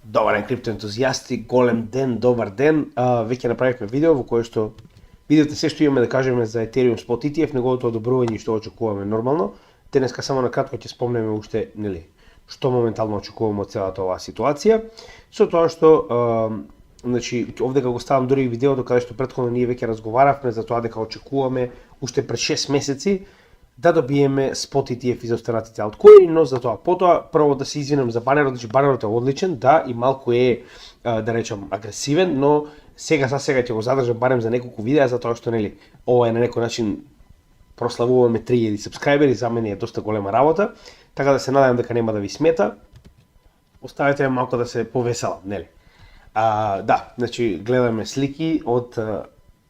Добар ден, криптоентузијасти, голем ден, добар ден. Веќе направивме видео во кое што видите се што имаме да кажеме за Ethereum Spot ETF, неговото одобрување и што очекуваме нормално. Денеска само на кратко ќе спомнеме уште, нели, што моментално очекуваме од целата оваа ситуација. Со тоа што значи овде го ставам дури и видеото каде што претходно ние веќе разговаравме за тоа дека очекуваме уште пред 6 месеци да добиеме Spot ETF из останатите алткоини, но за тоа потоа прво да се извинам за банерот, значи банерот е одличен, да, и малку е да речам агресивен, но сега ќе го задржам барем за неколку видеа затоа што нели ова е на некој начин прославуваме 3000 сабскрајбери, за мене е доста голема работа, така да се надевам дека нема да ви смета. Оставете ме малку да се повеселам, нели? Да, значи гледаме слики од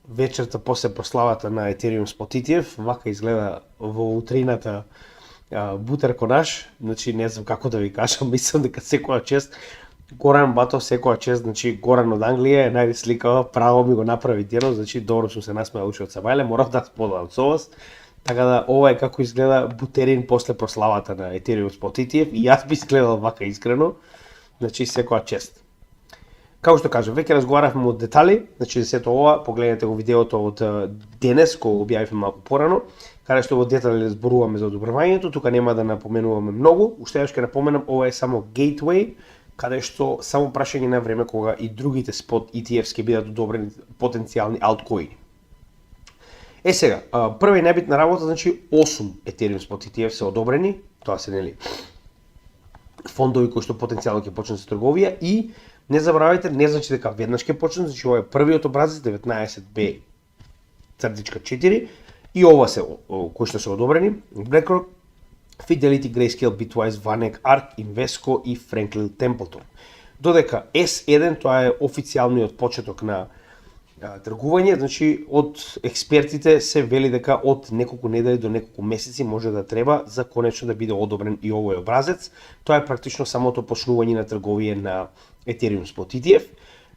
вечерта после прославата на Ethereum Spot ETF, вака изгледа во утрината бутерконаш, значи не знам како да ви кажам, мислам дека секоја чест Горан Бато, секоја чест, значи Горан од Англија е најсликава, право ми го направи денот, значи добро сум се насмеал уште од Сабајле, морав да споделам со вас. Така да ова е како изгледа бутерин после прославата на Ethereum Spot ETF и јас би изгледал вака искрено, значи секоја чест. Како што кажав, веќе разговаравме од детали, значи сето ова, погледнете го видеото од денес, кој објавивме малку порано, каде што во детали зборуваме за одобрувањето, тука нема да напоменуваме многу, уште еднаш ќе напоменам, ова е само gateway, каде што само прашање на време кога и другите Spot ETFs ќе бидат одобрени потенцијални алткоини. Сега, прва и најбитна работа, значи 8 Ethereum Spot ETF се одобрени, тоа се нели фондови кои што потенцијално ќе почнат со трговија и не забравяйте, не значи дека веднаш ќе почнат, значи ова е првиот образец 19B-4 и ова се кои што се одобрени: BlackRock, Fidelity, Grayscale, Bitwise, Vanek, ARK, Invesco и Franklin Templeton. Додека S1 тоа е официјалниот почеток на тргување, значи од експертите се вели дека од неколку недели до неколку месеци може да треба за конечно да биде одобрен и овој образец. Тоа е практично самото почнување на трговија на Ethereum Spot ETF,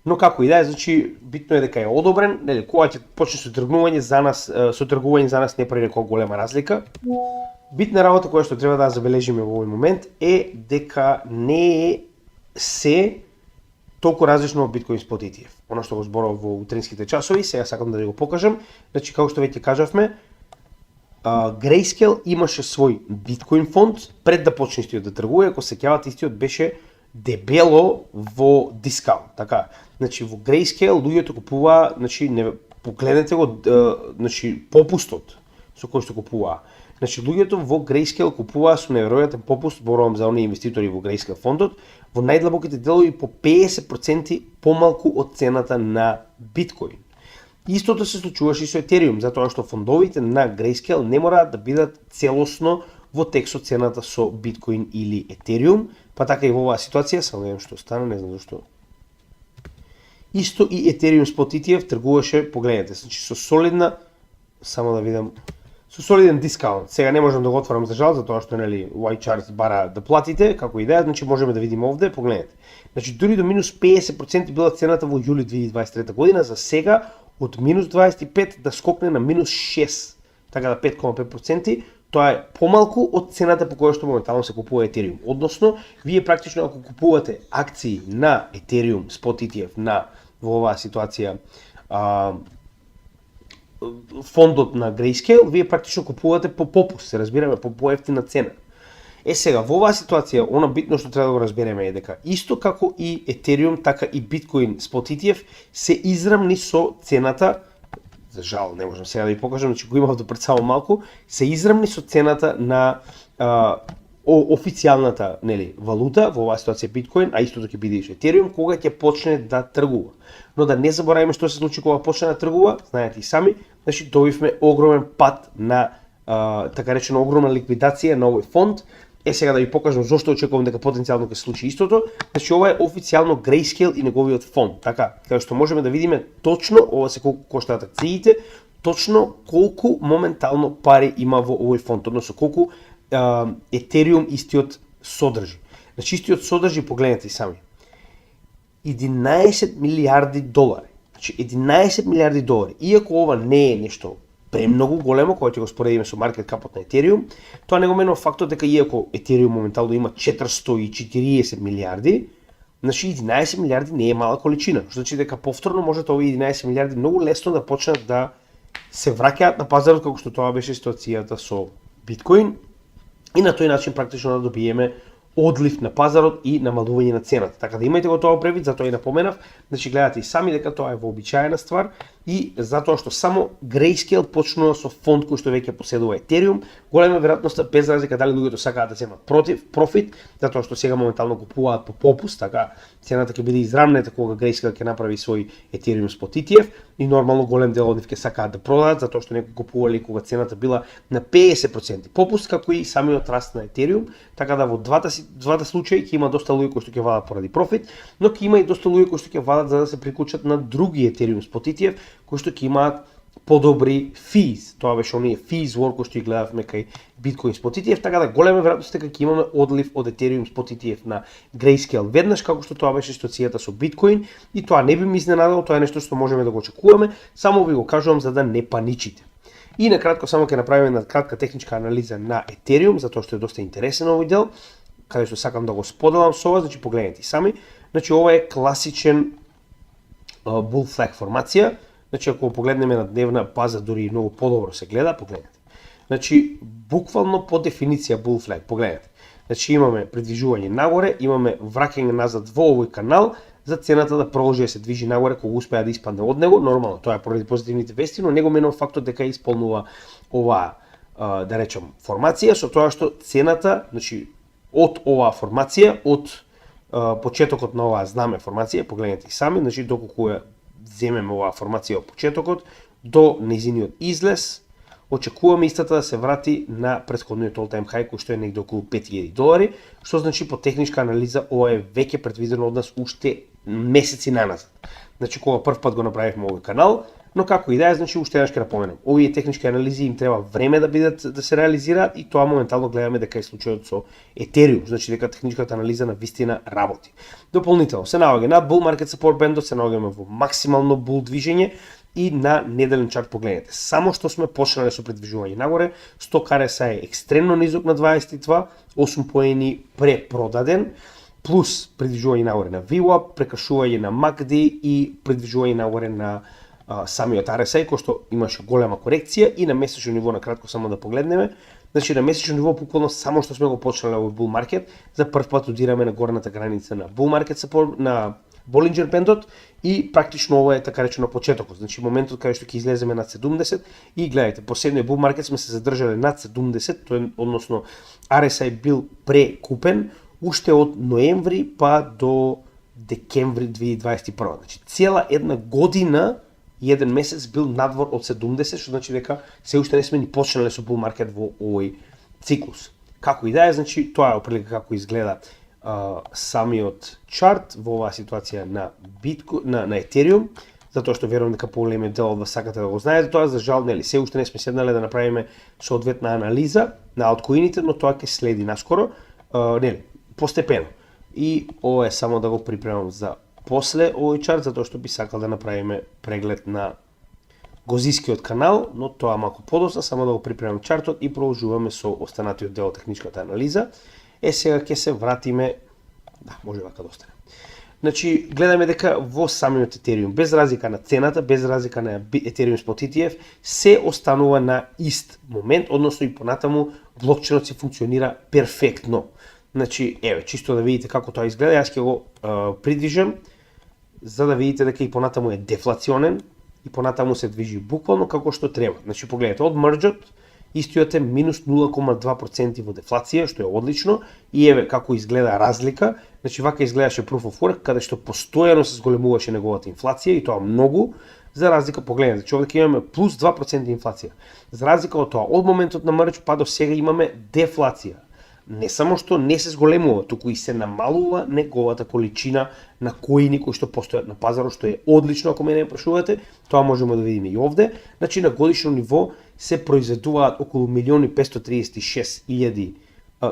но како и да е, значи битно е дека е одобрен, нели, кога ќе почне со тргување за нас не прави некоја голема разлика. Битна работа која што треба да забележиме во овој момент е дека не е се толку различно од Bitcoin Spot ETF. Оно што го зборував во утринските часови, сега сакам да ви го покажам. Значи, како што веќе кажавме, Grayscale имаше свој Bitcoin фонд пред да почне истиот да тргува, ако се сеќавате, истиот беше дебело во дискаунт. Така, значи во Grayscale луѓето купуваа, значи не погледнете го, значи попустот со кој што купуваа. Значи луѓето во Grayscale купуваа со неверојатен попуст, зборувам за оние инвеститори во Grayscale фондот, во најдлабоките делови по 50% помалку од цената на биткоин. Истото се случуваше и со Ethereum, затоа што фондовите на Grayscale не мораат да бидат целосно во тек со цената со биткоин или Ethereum, па така и во оваа ситуација, само да видам што стана, не знам зашто. Исто и Ethereum Spot ETF тргуваше, погледнете, значи со солидна, само да видам, со солиден дискаунт. Сега не можам да го отворам за жал, затоа што нели YCharts бара да платите, како идеја, значи можеме да видиме овде, погледнете. Значи дури до минус 50% била цената во јули 2023 година, за сега од минус 25 да скокне на минус 6, така да 5,5%, тоа е помалку од цената по која што моментално се купува Ethereum. Односно, вие практично ако купувате акции на Ethereum Spot ETF на во оваа ситуација фондот на Grayscale, вие практично купувате по попуст, се разбираме, по поевтина цена. Сега, во оваа ситуација, она битно што треба да го разбереме е дека исто како и Ethereum, така и Bitcoin Spot ETF се израмни со цената, за жал не можам сега да ви покажам, значи го имав до пред само малку, се израмни со цената на официјалната, нели, валута, во оваа ситуација биткоин, а истото ќе биде и Ethereum, кога ќе почне да тргува. Но да не забораваме што се случи кога почне да тргува, знаете и сами, значи добивме огромен пат на така речено огромна ликвидација на овој фонд. Сега да ви покажам зошто очекувам дека потенцијално ќе се случи истото. Значи ова е официјално Grayscale и неговиот фонд, така, каде што можеме да видиме точно, ова се колку коштаат акциите, точно колку моментално пари има во овој фонд, односно колку Ethereum истиот содржи. Значи истиот содржи, погледнете и сами, 11 милиарди долари. Значи 11 милиарди долари. Иако ова не е нешто премногу големо, кога ќе го споредиме со маркет капот на Ethereum, тоа не го менува фактот дека иако Ethereum моментално има 440 милиарди, Значи 11 милиарди не е мала количина, што значи дека повторно можат овие 11 милиарди многу лесно да почнат да се враќаат на пазарот како што тоа беше ситуацијата со биткоин и на тој начин практично да добиеме одлив на пазарот и намалување на цената. Така да имајте го тоа превид, затоа и напоменав, значи гледате и сами дека тоа е вообичаена ствар и затоа што само Grayscale почнува со фонд кој што веќе поседува Ethereum, голема веројатност без разлика дали луѓето сакаат да земат профит, затоа што сега моментално купуваат по попуст, така цената ќе биде израмнета кога Grayscale ќе направи свој Ethereum Spot ETF и нормално голем дел од нив ќе сакаат да продадат затоа што некои купувале кога цената била на 50% попуст, како и самиот раст на Ethereum, така да во двата случаи ќе има доста луѓе кои што ќе вадат поради профит, но ќе има и доста луѓе кои што ќе вадат за да се приклучат на други Ethereum Spot ETF кои што ќе имаат подобри fees. Тоа беше оние fees war кои што ги гледавме кај Bitcoin Spot ETF, така да голема веројатност дека ќе имаме одлив од Ethereum Spot ETF на Grayscale веднаш како што тоа беше ситуацијата со Bitcoin и тоа не би ме изненадало, тоа е нешто што можеме да го очекуваме, само ви го кажувам за да не паничите. И на кратко само ќе направиме една кратка техничка анализа на Ethereum, затоа што е доста интересен овој дел, каде што сакам да го споделам со вас, значи погледнете сами. Значи ова е класичен bull flag формација. Значи ако погледнеме на дневна база дури и многу подобро се гледа, погледнете. Значи буквално по дефиниција bull flag, погледнете. Значи имаме придвижување нагоре, имаме враќање назад во овој канал за цената да продолжи да се движи нагоре кога успеа да испадне од него. Нормално тоа е поради позитивните вести, но него менува фактот дека исполнува оваа да речем формација со тоа што цената, значи од оваа формација, од почетокот на оваа знаме формација, погледнете и сами, значи доколку ја земеме оваа формација од почетокот до нејзиниот излез, очекуваме истата да се врати на претходниот all-time high кој што е негде околу $5000, што значи по техничка анализа ова е веќе предвидено од нас уште месеци наназад. Значи кога прв пат го направивме овој канал, но како и да е, значи уште еднаш ќе напоменам. Овие технички анализи им треба време да бидат да се реализираат и тоа моментално гледаме дека е случајот со Ethereum, значи дека техничката анализа на вистина работи. Дополнително се наоѓа над bull market support бендот, се наоѓаме во максимално bull движење и на неделен чарт погледнете. Само што сме почнале со предвижување нагоре, сток RSI е екстремно низок на 22, 8 поени препродаден, плюс предвижување нагоре на VWAP, прекашување на MACD и предвижување нагоре на самиот RSI, кој што имаше голема корекција и на месечно ниво на кратко само да погледнеме. Значи на месечно ниво буквално само што сме го почнале овој bull market, за прв пат одираме на горната граница на bull market support, на Bollinger бендот и практично ова е така речено почетокот. Значи моментот каде што ќе излеземе над 70 и гледајте, последниот bull market сме се задржале над 70, тоа односно RSI бил прекупен уште од ноември па до декември 2021. Значи цела една година и еден месец бил надвор од 70, што значи дека се уште не сме ни почнале со bull market во овој циклус. Како и да е, значи тоа е оприлика како изгледа самиот чарт во оваа ситуација на на Ethereum, затоа што верувам дека поголемиот дел од вас сакате да го знаете тоа, за жал нели се уште не сме седнале да направиме соодветна анализа на алткоините, но тоа ќе следи наскоро, нели постепено. И ова е само да го припремам за после овој чарт, затоа што би сакал да направиме преглед на гозискиот канал, но тоа малку подоцна, само да го припремам чартот и продолжуваме со останатиот дел од техничката анализа. Сега ќе се вратиме, да, може вака да остане. Значи, гледаме дека во самиот Ethereum, без разлика на цената, без разлика на Ethereum Spot ETF, се останува на ист момент, односно и понатаму блокченот се функционира перфектно. Значи, еве, чисто да видите како тоа изгледа, јас ќе го придвижам, за да видите дека и понатаму е дефлационен, и понатаму се движи буквално како што треба. Значи, погледнете, од мрџот, истиот е минус 0,2% во дефлација, што е одлично, и еве како изгледа разлика. Значи вака изгледаше Proof of Work, каде што постојано се зголемуваше неговата инфлација и тоа многу, за разлика, погледнете, значи овде имаме плюс 2% инфлација. За разлика од тоа, од моментот на мрџ па до сега имаме дефлација. Не само што не се зголемува, туку и се намалува неговата количина на коини кои што постојат на пазарот, што е одлично ако мене прашувате. Тоа можеме да видиме и овде. Значи на годишно ниво се произведуваат околу 1.536.000,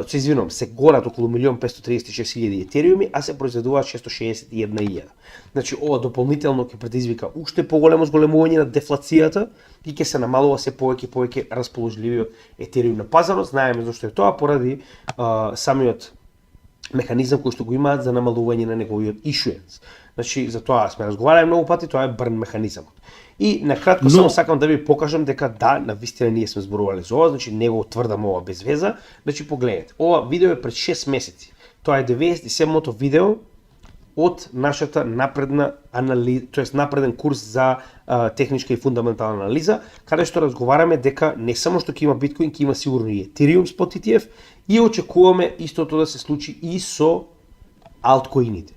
се извинувам, се горат околу 1.536.000 етериуми, а се произведуваат 661.000. Значи ова дополнително ќе предизвика уште поголемо зголемување на дефлацијата и ќе се намалува се повеќе расположливиот етериум на пазарот. Знаеме зашто е тоа, поради самиот механизам кој што го имаат за намалување на неговиот issuance. Значи, за тоа сме разговарали многу пати, тоа е burn механизамот. И на кратко само сакам да ви покажам дека да, навистина ние сме зборували за ова, значи не го тврдам ова без веза. Значи погледнете, ова видео е пред 6 месеци. Тоа е 97-то видео од нашата напредна анализа, тоест напреден курс за техничка и фундаментална анализа, каде што разговараме дека не само што ќе има биткоин, ќе има сигурно и Ethereum Spot ETF и очекуваме истото да се случи и со алткоините.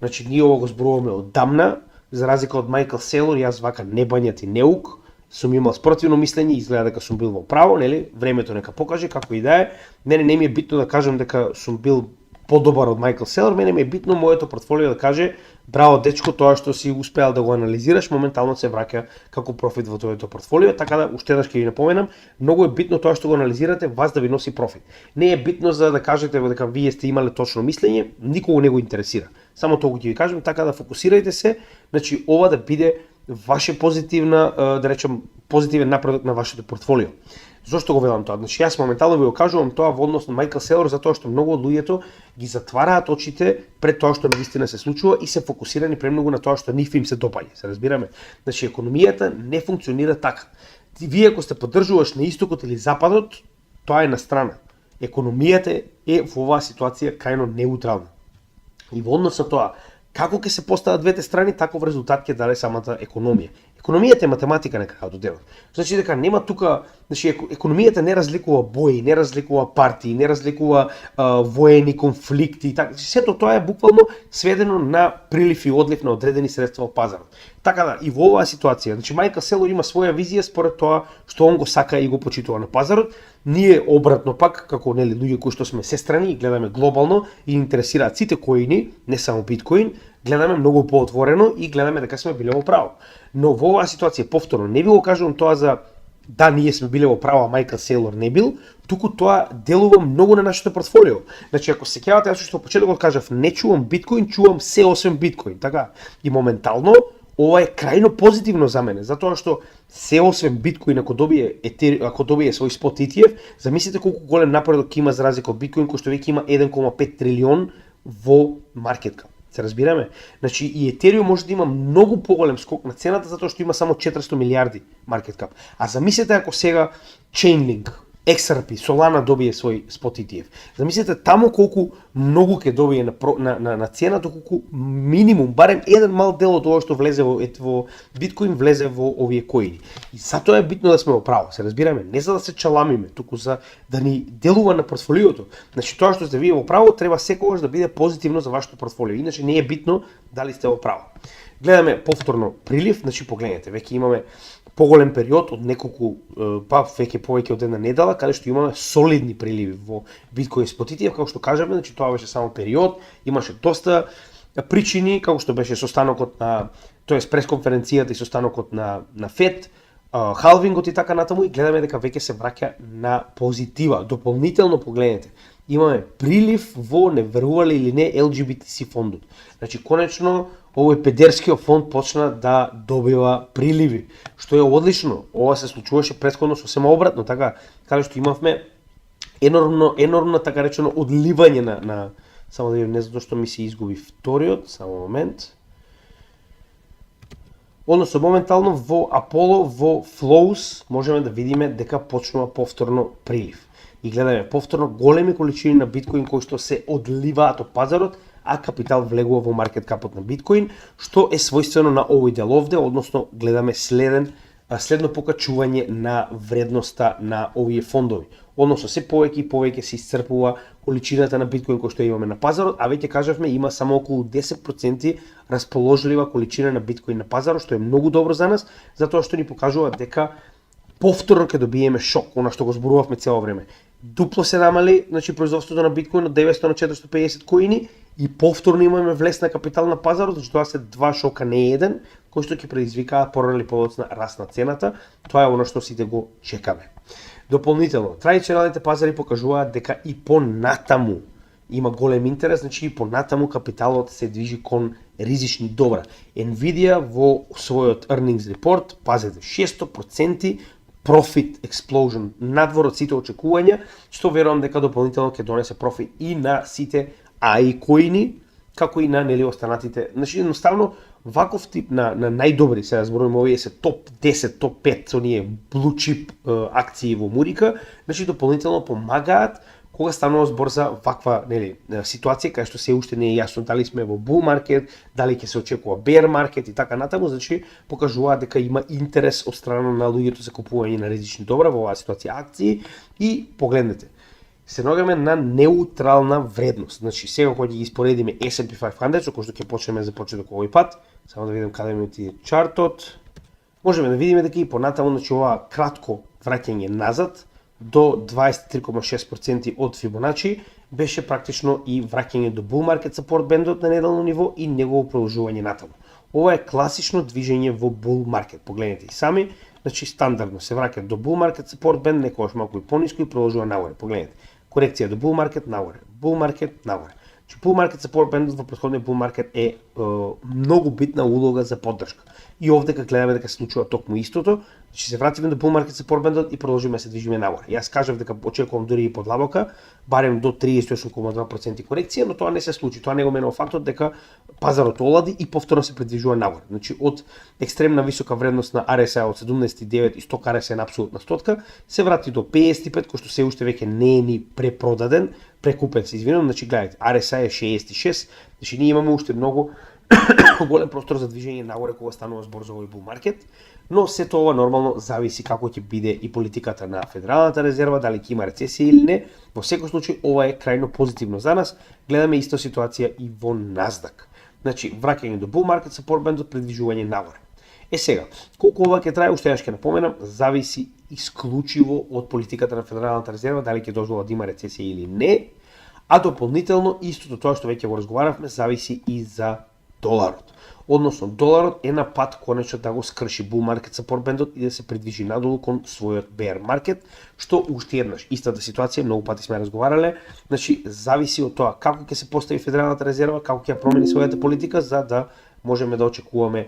Значи ние ова го зборуваме оддамна, за разлика од Майкл Сейлор, јас вака не бањат и неук, сум имал спротивно мислење, изгледа дека сум бил во право, нели? Времето нека покаже како и да е. Мене не ми е битно да кажам дека сум бил подобар од Майкл Сейлор, мене ми е битно моето портфолио да каже браво дечко, тоа што си успеал да го анализираш, моментално се враќа како профит во твоето портфолио, така да уште еднаш ќе ви напоменам, многу е битно тоа што го анализирате, вас да ви носи профит. Не е битно за да кажете дека вие сте имале точно мислење, никого не го интересира. Само толку ќе ви кажам, така да фокусирајте се, значи ова да биде ваше позитивна, да речем, позитивен напредок на вашето портфолио. Зошто го велам тоа? Значи јас моментално ви го кажувам тоа во однос на Майкл Сейлор затоа што многу од луѓето ги затвараат очите пред тоа што навистина се случува и се фокусирани премногу на тоа што нив им се допаѓа. Се разбираме? Значи економијата не функционира така. Вие ако сте поддржуваш на истокот или западот, тоа е на страна. Економијата е во оваа ситуација крајно неутрална. И во однос на тоа како ќе се постават двете страни, таков резултат ќе даде самата економија. Економијата е математика на крајот од денот. Значи дека нема тука, значи економијата не разликува бои, не разликува партии, не разликува воени конфликти, така. Сето тоа е буквално сведено на прилив и одлив на одредени средства во пазарот. Така да, и во оваа ситуација, значи Майкл Сейлор има своја визија според тоа што он го сака и го почитува на пазарот. Ние обратно пак, како нели луѓе кои што сме сестрани и гледаме глобално и интересираат сите коини, не само биткоин, гледаме многу поотворено и гледаме дека сме биле во право. Но во оваа ситуација повторно не ви го кажувам тоа за да ние сме биле во право, а Майкл Сейлор не бил, туку тоа делува многу на нашето портфолио. Значи ако се сеќавате, јас што почетокот кажав, не чувам биткоин, чувам се освен биткоин, така? И моментално ова е крајно позитивно за мене, затоа што се освен биткоин ако добие свој спот ETF, замислите колку голем напредок има за разлика од биткоин кој што веќе има 1,5 трилион во маркет кап. Се разбираме? Значи и Ethereum може да има многу поголем скок на цената затоа што има само 400 милиарди маркет кап. А замислете ако сега Chainlink, XRP, Solana добие свој спот ETF. Замислете таму колку многу ќе добие на цена, доколку минимум барем еден мал дел од ова што влезе во биткоин влезе во овие коини. И затоа е битно да сме во право, се разбираме, не за да се чаламиме, туку за да ни делува на портфолиото. Значи тоа што сте вие во право треба секогаш да биде позитивно за вашето портфолио, иначе не е битно дали сте во право. Гледаме повторно прилив, значи погледнете, веќе имаме поголем период од неколку, па веќе повеќе од една недела, каде што имаме солидни приливи во биткоин спот ETF, како што кажаме, значи тоа беше само период, имаше доста причини, како што беше состанокот на, тоест пресконференцијата и состанокот на Фед, халвингот и така натаму, и гледаме дека веќе се враќа на позитива. Дополнително погледнете, имаме прилив во, не верувале или не, LGBTC фондот. Значи конечно овој педерскиот фонд почна да добива приливи, што е одлично. Ова се случуваше претходно сосема обратно, така каде што имавме енормно така речено одливање на само да видим, не затоа што ми се изгуби вториот, само момент. Односно моментално во Apollo, во Flows можеме да видиме дека почнува повторно прилив. И гледаме повторно големи количини на биткоин кои што се одливаат од пазарот, а капитал влегува во маркет капот на биткоин, што е својствено на овој дел овде, односно гледаме следно покачување на вредноста на овие фондови. Односно се повеќе и повеќе се исцрпува количината на биткоин кој што имаме на пазарот, а веќе кажавме има само околу 10% расположлива количина на биткоин на пазарот, што е многу добро за нас, затоа што ни покажува дека повторно ќе добиеме шок, она што го зборувавме цело време. Дупло се намали, значи производството на биткоин од 900 на 450 коини и повторно имаме влез на капитал на пазарот, значи тоа се два шока, не еден, кои што ќе предизвикаат порано или подоцна раст на цената. Тоа е она што сите го чекаме. Дополнително, традиционалните пазари покажуваат дека и понатаму има голем интерес, значи и понатаму капиталот се движи кон ризични добра. Nvidia во својот earnings report, пазете, 600% profit explosion, надвор од сите очекувања, што верувам дека дополнително ќе донесе профит и на сите AI коини, како и на нели останатите. Значи едноставно ваков тип на најдобри, сега зборуваме овие се топ 10, топ 5 оние blue chip акции во Мурика, значи дополнително помагаат кога станува збор за ваква нели ситуација кај што се уште не е јасно дали сме во bull market, дали ќе се очекува bear market и така натаму, значи покажуваат дека има интерес од страна на луѓето за купување на ризични добра во оваа ситуација акции и погледнете. Се наоѓаме на неутрална вредност. Значи сега кога ќе ги испоредиме S&P 500, со кој што ќе почнеме за почеток овој пат, само да видам каде ми ти чартот, можеме да видиме дека и понатаму значи ова кратко враќање назад до 23,6% од Фибоначи беше практично и враќање до bull market support бендот на неделно ниво и негово продолжување натаму. Ова е класично движење во bull market. Погледнете и сами, значи стандардно се враќа до bull market support bend, некогаш малку и пониско и продолжува нагоре. Погледнете. Корекција до bull market нагоре, bull market нагоре. Значи bull market support bendот во претходниот bull market е многу битна улога за поддршка. И овде кога гледаме дека се случува токму истото, значи се вратиме до bull market support bendот и продолжиме се движиме нагоре. Јас кажав дека очекувам дури и подлабока, барем до 38,2% корекција, но тоа не се случи. Тоа не го менува фактот дека пазарот олади и повторно се придвижува нагоре. Значи од екстремна висока вредност на RSI од 17,9 и 100 RSI на апсолутна стотка се врати до 55, кој што се уште веќе не е ни препродаден, прекупен се извинувам, значи гледате, RSI е 66, значи ние имаме уште многу голем простор за движење нагоре кога станува збор за овој bull market, но сето ова нормално зависи како ќе биде и политиката на Федералната резерва, дали ќе има рецесија или не. Во секој случај ова е крајно позитивно за нас. Гледаме иста ситуација и во Насдак. Значи враќање до bull market support бендот, придвижување нагоре. Сега, колку ова ќе трае, уште јас ќе напоменам, зависи исклучиво од политиката на Федералната резерва, дали ќе дозвола да има рецесија или не, а дополнително истото тоа што веќе го разговаравме, зависи и за доларот. Односно, доларот е на пат конечно да го скрши bull market support бендот и да се придвижи надолу кон својот bear market, што уште еднаш истата ситуација, многу пати сме разговарале, значи зависи од тоа како ќе се постави Федералната резерва, како ќе ја промени својата политика за да можеме да очекуваме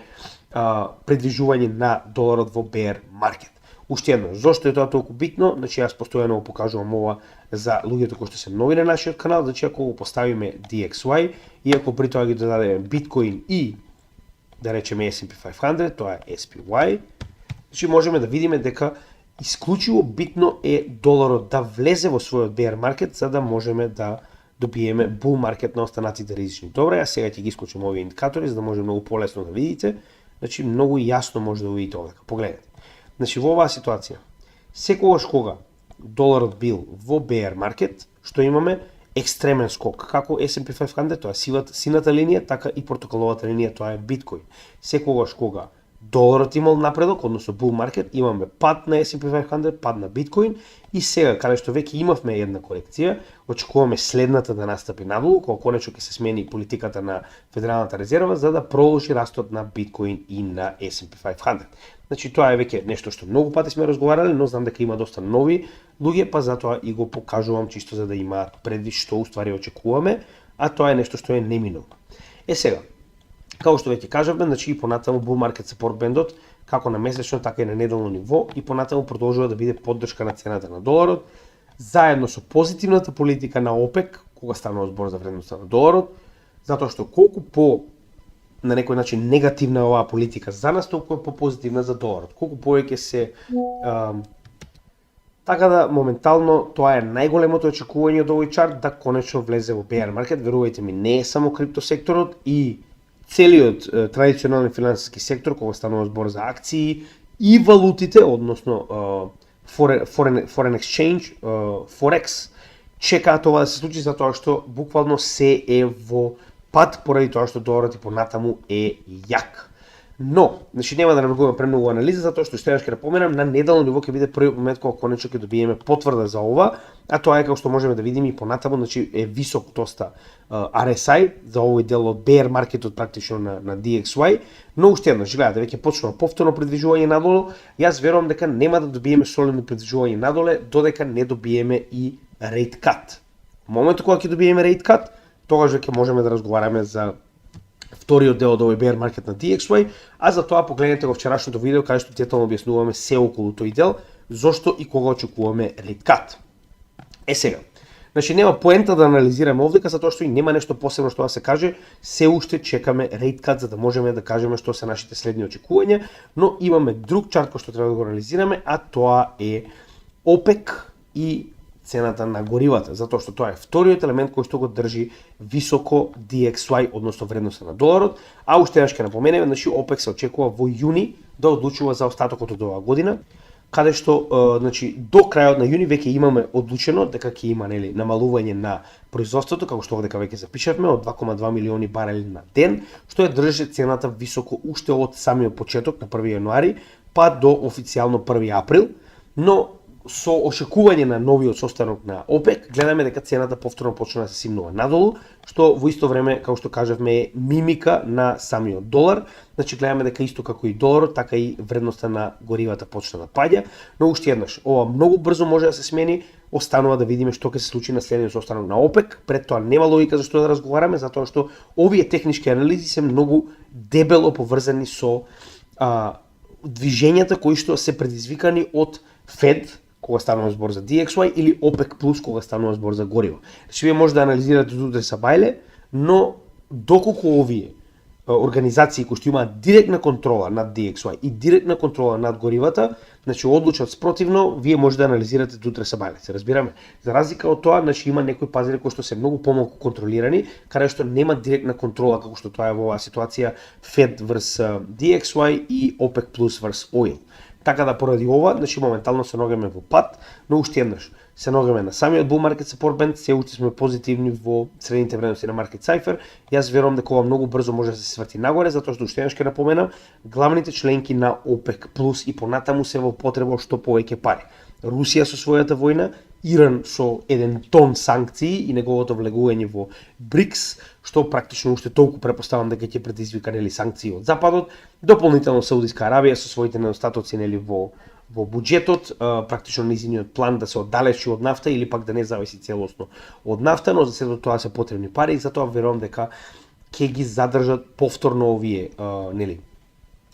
придвижување на доларот во bear market. Уште едно, зошто е тоа толку битно? Значи јас постојано го покажувам ова за луѓето кои што се нови на нашиот канал, значи ако го поставиме DXY и ако при тоа ги додадеме биткоин и да речеме S&P 500, тоа е SPY, значи можеме да видиме дека исклучиво битно е доларот да влезе во својот bear market за да можеме да добиеме bull market на останатите ризични добра. Јас сега ќе ги исклучам овие индикатори за да може многу полесно да видите, значи многу јасно може да видите ова. Погледнете. Значи во оваа ситуација, секогаш кога доларот бил во bear market, што имаме екстремен скок, како S&P 500, тоа е сината линија, така и портокаловата линија, тоа е биткоин. Секогаш кога доларот имал напредок, односно bull market, имаме пад на S&P 500, пад на биткоин и сега, каде што веќе имавме една корекција, очекуваме следната да настапи надолу, кога конечно ќе се смени политиката на Федералната резерва за да продолжи растот на биткоин и на S&P 500. Значи тоа е веќе нешто што многу пати сме разговарале, но знам дека има доста нови луѓе, па затоа и го покажувам чисто за да имаат предвид што уствари очекуваме, а тоа е нешто што е неминовно. Сега, како што веќе кажавме, значи и понатаму bull market support бендот, како на месечно, така и на неделно ниво, и понатаму продолжува да биде поддршка на цената на доларот, заедно со позитивната политика на ОПЕК, кога станува збор за вредноста на доларот, затоа што колку по на некој начин негативна е оваа политика за нас, толку е по-позитивна за доларот. Колку повеќе се така да моментално тоа е најголемото очекување од овој чарт да конечно влезе во bear market. Верувајте ми, не е само криптосекторот и целиот традиционален финансиски сектор кога станува збор за акции и валутите, односно foreign exchange, forex, чекаат тоа да се случи затоа што буквално се е во пат поради тоа што доларот и понатаму е јак. Но, значи нема да навлегуваме премногу анализа затоа што ќе напоменам на неделно ниво ќе биде првиот момент кога конечно ќе добиеме потврда за ова, а тоа е како што можеме да видиме и понатаму, значи е висок доста RSI за овој дел од bear маркетот практично на DXY, но уште еднаш гледате веќе почнува повторно придвижување надолу. Јас верувам дека нема да добиеме солидно придвижување надоле додека не добиеме и rate cut. Моментот кога ќе добиеме rate cut, тогаш веќе можеме да разговараме за вториот дел од овој bear market на DXY, а за тоа погледнете го вчерашното видео каде што детално објаснуваме се околу тој дел, зошто и кога очекуваме rate cut. Сега, Значи нема поента да анализираме овдека затоа што и нема нешто посебно што да се каже, се уште чекаме rate cut за да можеме да кажеме што се нашите следни очекувања, но имаме друг чарт кој што треба да го анализираме, а тоа е ОПЕК и цената на горивата, затоа што тоа е вториот елемент кој што го држи високо DXY, односно вредноста на доларот, а уште еднаш ќе напоменеме, значи ОПЕК се очекува во јуни да одлучува за остатокот од оваа година, каде што значи до крајот на јуни веќе имаме одлучено дека ќе има нели намалување на производството, како што овдека веќе запишавме, од 2,2 милиони барели на ден, што ја држи цената високо уште од самиот почеток на 1 јануари па до официјално 1 април, но со очекување на новиот состанок на ОПЕК, гледаме дека цената повторно почна да се симнува надолу, што во исто време, како што кажавме, е мимика на самиот долар. Значи гледаме дека исто како и доларот, така и вредноста на горивата почна да паѓа, но уште еднаш, ова многу брзо може да се смени, останува да видиме што ќе се случи на следниот состанок на ОПЕК. Пред тоа нема логика за што да разговараме, затоа што овие технички анализи се многу дебело поврзани со движењата кои што се предизвикани од Фед, кога станува збор за DXY, или ОПЕК плюс кога станува збор за гориво. Значи вие може да анализирате утре са бајле, но доколку овие организации кои што имаат директна контрола над DXY и директна контрола над горивата, значи одлучат спротивно, вие може да анализирате утре са бајле. Се разбираме? За разлика од тоа, значи има некои пазари кои што се многу помалку контролирани, каде што нема директна контрола како што тоа е во оваа ситуација Fed врз DXY и OPEC плюс врз oil. Така да поради ова, значи моментално се ногаме во пат, но уште еднаш се ногаме на самиот bull market support band, се уште сме позитивни во средните вредности на Market Cipher. Јас верувам дека ова многу брзо може да се сврти нагоре, затоа што уште еднаш ќе напоменам, главните членки на OPEC плюс и понатаму се во потреба што повеќе пари. Русија со својата војна, Иран со 1 тон санкции и неговото влегување во БРИКС, што практично уште толку препоставам дека ќе предизвика нели санкции од западот, дополнително Саудиска Арабија со своите недостатоци нели во буџетот, практично низиниот план да се оддалечи од нафта или пак да не зависи целосно од нафта, но за сето тоа се потребни пари и затоа верувам дека ќе ги задржат повторно овие нели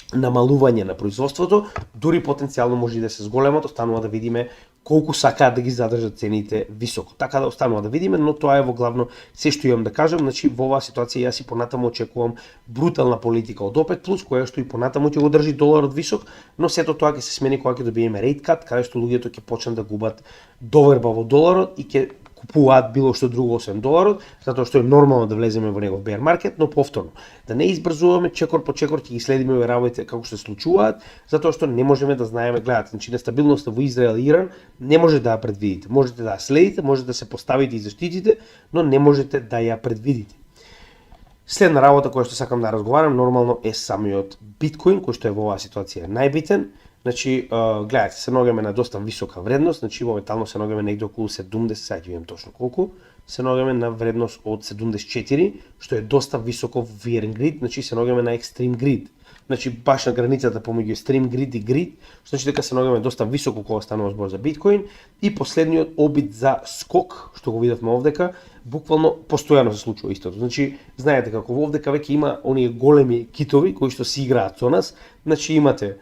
намалување на производството, дури потенцијално може и да се зголемат, останува да видиме колку сакаат да ги задржат цените високо. Така да останува да видиме, но тоа е во главно се што имам да кажам. Значи во оваа ситуација јас и понатаму очекувам брутална политика од ОПЕК плюс, која што и понатаму ќе го држи доларот висок, но сето тоа ќе се смени кога ќе добиеме rate cut, каде што луѓето ќе почнат да губат доверба во доларот и ќе купуваат било што друго освен доларот, затоа што е нормално да влеземе во негов bear market, но повторно да не избрзуваме чекор по чекор, ќе ги следиме овие работи како што се случуваат, затоа што не можеме да знаеме, гледате, значи нестабилноста во Израел и Иран не може да ја предвидите. Можете да ја следите, можете да се поставите и заштитите, но не можете да ја предвидите. Следна работа која што сакам да разговарам нормално е самиот биткоин, кој што е во оваа ситуација најбитен. Значи, гледате, се ногаме на доста висока вредност, значи моментално се ногаме негде околу 70, сега ќе видим точно колку, се ногаме на вредност од 74, што е доста високо во Fear and Greed, значи се ногаме на Extreme Greed. Значи баш на границата помеѓу Extreme Greed и Greed, што значи дека се ногаме доста високо кога станува збор за биткоин и последниот обид за скок, што го видовме овдека, буквално постојано се случува истото. Значи, знаете како овдека веќе има оние големи китови кои што си играат со нас, значи имате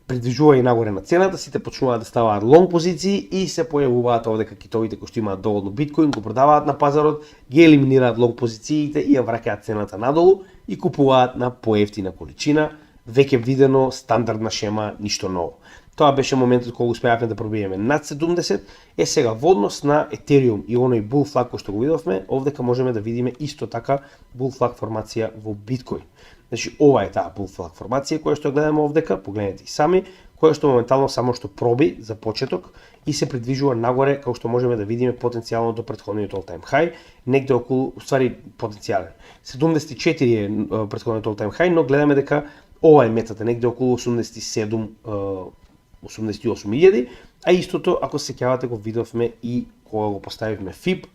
придвижување нагоре на цената, сите почнуваат да ставаат лонг позиции и се појавуваат овдека китовите кои што имаат доволно биткоин, го продаваат на пазарот, ги елиминираат лонг позициите и ја враќаат цената надолу и купуваат на поевтина количина, веќе видено стандардна шема, ништо ново. Тоа беше моментот кога успеавме да пробиеме над 70, сега во однос на Ethereum и оној bull flag кој што го видовме, овдека можеме да видиме исто така bull flag формација во биткоин. Значи ова е таа bull flag формација која што гледаме овдека, погледнете и сами, која што моментално само што проби за почеток и се придвижува нагоре, како што можеме да видиме потенцијално до претходниот all time high, негде околу, уствари потенцијален. 74 е претходниот all time high, но гледаме дека ова е метата негде околу 88.000, а истото ако се сеќавате го видовме и кога го поставивме FIB